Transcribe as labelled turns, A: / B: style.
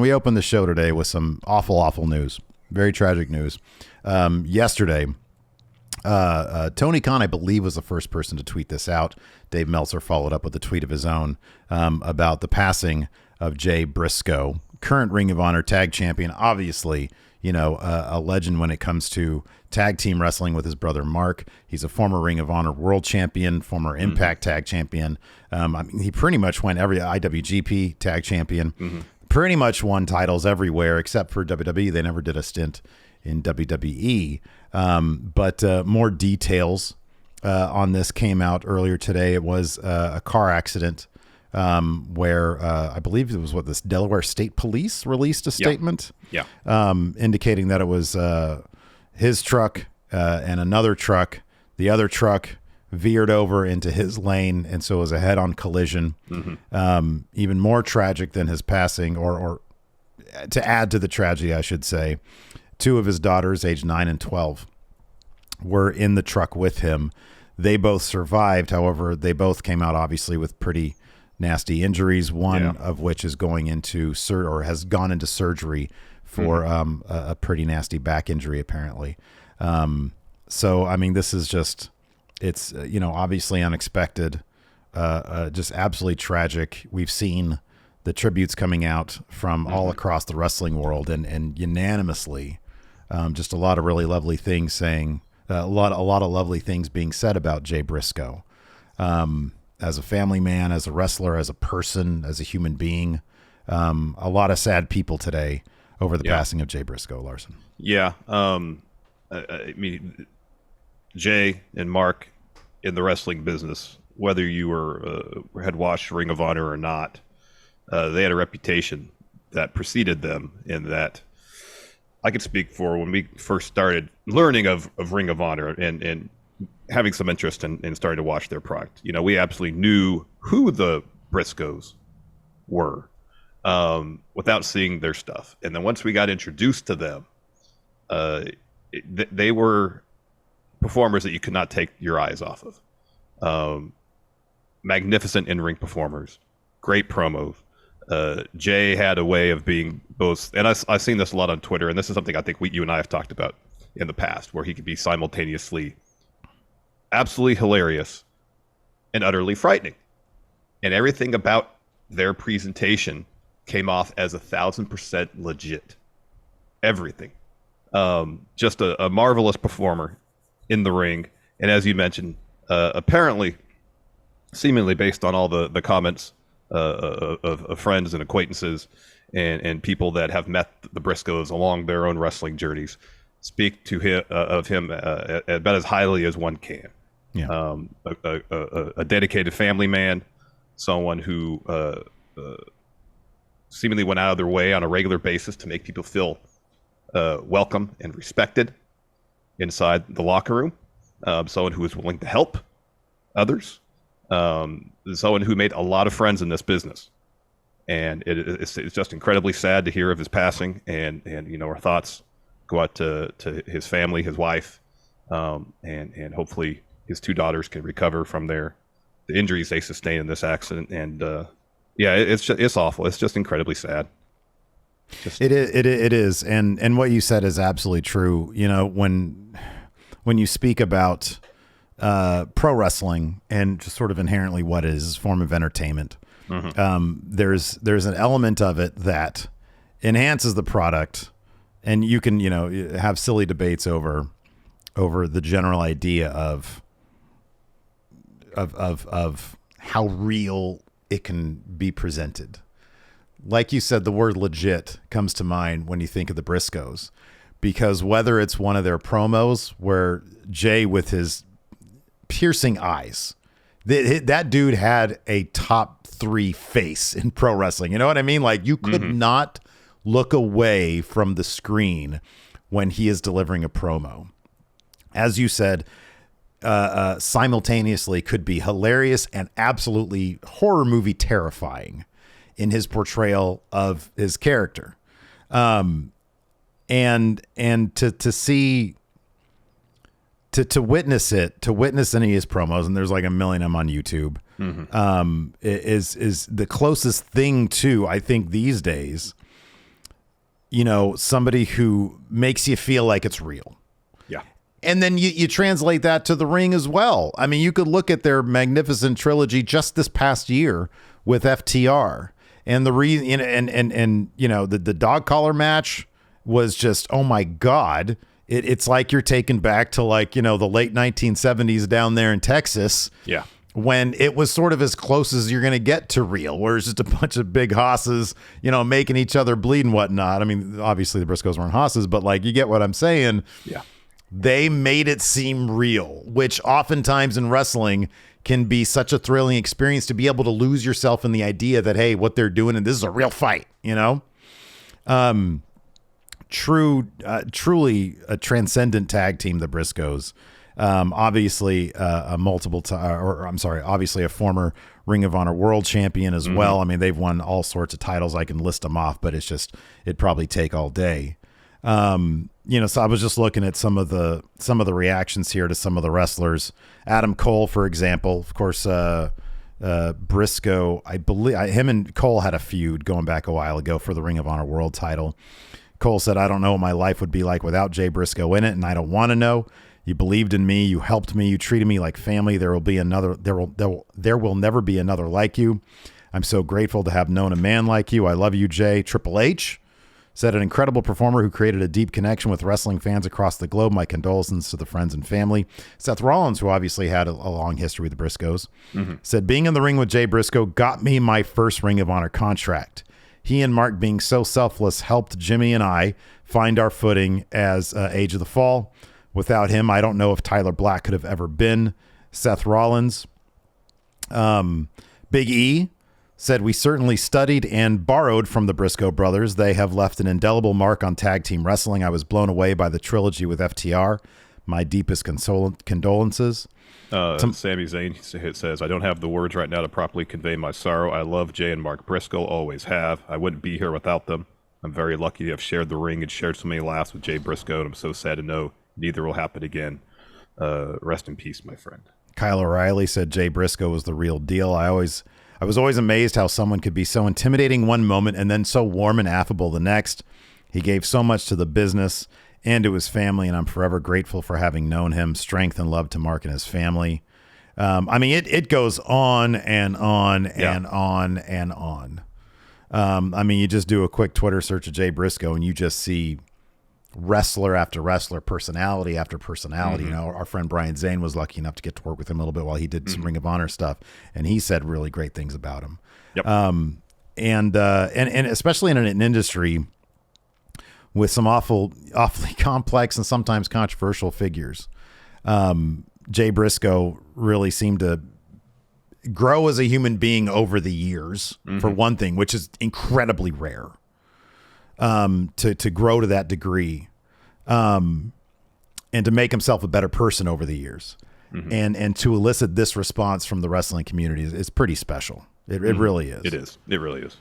A: We opened the show today with some awful news, very tragic news. Yesterday, Tony Khan, I believe, was the first person to tweet this out. Dave Meltzer followed up with a tweet of his own about the passing of Jay Briscoe, current Ring of Honor tag champion. Obviously, a legend when it comes to tag team wrestling with his brother Mark. He's a former Ring of Honor world champion, former Impact tag champion. He pretty much went every IWGP tag champion. Pretty much won titles everywhere except for WWE. They never did a stint in WWE. But more details on this came out earlier today. It was a car accident where I believe it was this Delaware State Police released a statement indicating that it was his truck and another truck. The other truck veered over into his lane, and so it was a head-on collision. Even more tragic than his passing, or to add to the tragedy, I should say, two of his daughters, aged 9 and 12, were in the truck with him. They both survived. However, they both came out obviously with pretty nasty injuries, one of which is going into has gone into surgery for a pretty nasty back injury, apparently. So, I mean, this is just... It's, obviously unexpected, just absolutely tragic. We've seen the tributes coming out from all across the wrestling world and unanimously, just a lot of really lovely things saying, a lot of lovely things being said about Jay Briscoe. As a family man, as a wrestler, as a person, as a human being, a lot of sad people today over the passing of Jay Briscoe, Larson. Yeah.
B: I mean, Jay and Mark in the wrestling business, whether you had watched Ring of Honor or not, they had a reputation that preceded them, in that I could speak for when we first started learning of Ring of Honor and having some interest in starting to watch their product. We absolutely knew who the Briscoes were without seeing their stuff. And then once we got introduced to them, they were performers that you could not take your eyes off of. Magnificent in-ring performers, great promos. Jay had a way of being both, and I've seen this a lot on Twitter, and this is something I think you and I have talked about in the past, where he could be simultaneously absolutely hilarious and utterly frightening. And everything about their presentation came off as 1,000% legit. Everything. Just a marvelous performer in the ring, and as you mentioned, apparently, seemingly based on all the comments of friends and acquaintances and people that have met the Briscoes along their own wrestling journeys, speak to him of him about as highly as one can. A dedicated family man, someone who seemingly went out of their way on a regular basis to make people feel welcome and respected inside the locker room, someone who was willing to help others, someone who made a lot of friends in this business. And it's just incredibly sad to hear of his passing, and our thoughts go out to his family, his wife, and hopefully his two daughters can recover from the injuries they sustained in this accident. And it's awful. It's just incredibly sad.
A: It is, and what you said is absolutely true. When you speak about pro wrestling and just sort of inherently what it is a form of entertainment, there's an element of it that enhances the product, and you can have silly debates over the general idea of how real it can be presented. Like you said, the word legit comes to mind when you think of the Briscoes, because whether it's one of their promos where Jay, with his piercing eyes, that dude had a top 3 face in pro wrestling. You know what I mean? Like, you could not look away from the screen when he is delivering a promo. As you said, simultaneously could be hilarious and absolutely horror movie terrifying in his portrayal of his character. And to see, to witness any of his promos, and there's like a million of them on YouTube, is the closest thing to, I think these days, somebody who makes you feel like it's real.
B: Yeah.
A: And then you translate that to the ring as well. I mean, you could look at their magnificent trilogy just this past year with FTR, and the reason, and the dog collar match was just, oh my God. It's like you're taken back to the late 1970s down there in Texas.
B: Yeah.
A: When it was sort of as close as you're going to get to real, where it's just a bunch of big hosses, making each other bleed and whatnot. I mean, obviously the Briscoes weren't hosses, but you get what I'm saying.
B: Yeah.
A: They made it seem real, which oftentimes in wrestling can be such a thrilling experience to be able to lose yourself in the idea that, hey, what they're doing, and this is a real fight, truly a transcendent tag team, the Briscoes. Obviously obviously a former Ring of Honor world champion as well. I mean, they've won all sorts of titles. I can list them off, but it'd probably take all day. So I was just looking at some of the reactions here to some of the wrestlers. Adam Cole, for example, of course, Briscoe, I believe him and Cole had a feud going back a while ago for the Ring of Honor world title. Cole said, "I don't know what my life would be like without Jay Briscoe in it, and I don't want to know. You believed in me. You helped me. You treated me like family. There will never be another like you. I'm so grateful to have known a man like you. I love you, Jay." Triple H said, "An incredible performer who created a deep connection with wrestling fans across the globe. My condolences to the friends and family." Seth Rollins, who obviously had a long history with the Briscoes, said, "Being in the ring with Jay Briscoe got me my first Ring of Honor contract. He and Mark, being so selfless, helped Jimmy and I find our footing as Age of the Fall. Without him, I don't know if Tyler Black could have ever been." Seth Rollins. Big E said, "We certainly studied and borrowed from the Briscoe brothers. They have left an indelible mark on tag team wrestling. I was blown away by the trilogy with FTR. My deepest condolences."
B: Sami Zayn says, "I don't have the words right now to properly convey my sorrow. I love Jay and Mark Briscoe, always have. I wouldn't be here without them. I'm very lucky to have shared the ring and shared so many laughs with Jay Briscoe, and I'm so sad to know neither will happen again. Rest in peace, my friend."
A: Kyle O'Reilly said, "Jay Briscoe was the real deal. I was always amazed how someone could be so intimidating one moment and then so warm and affable the next. He gave so much to the business and to his family, and I'm forever grateful for having known him. Strength and love to Mark and his family." I mean, it goes on and on and on and on. I mean, you just do a quick Twitter search of Jay Briscoe and you just see wrestler after wrestler, personality after personality. Our friend Brian Zane was lucky enough to get to work with him a little bit while he did some Ring of Honor stuff, and he said really great things about him.
B: Yep.
A: And especially in an industry with some awfully complex and sometimes controversial figures, Jay Briscoe really seemed to grow as a human being over the years, for one thing, which is incredibly rare. To grow to that degree, and to make himself a better person over the years, and to elicit this response from the wrestling community is pretty special. It really is.
B: It is. It really is.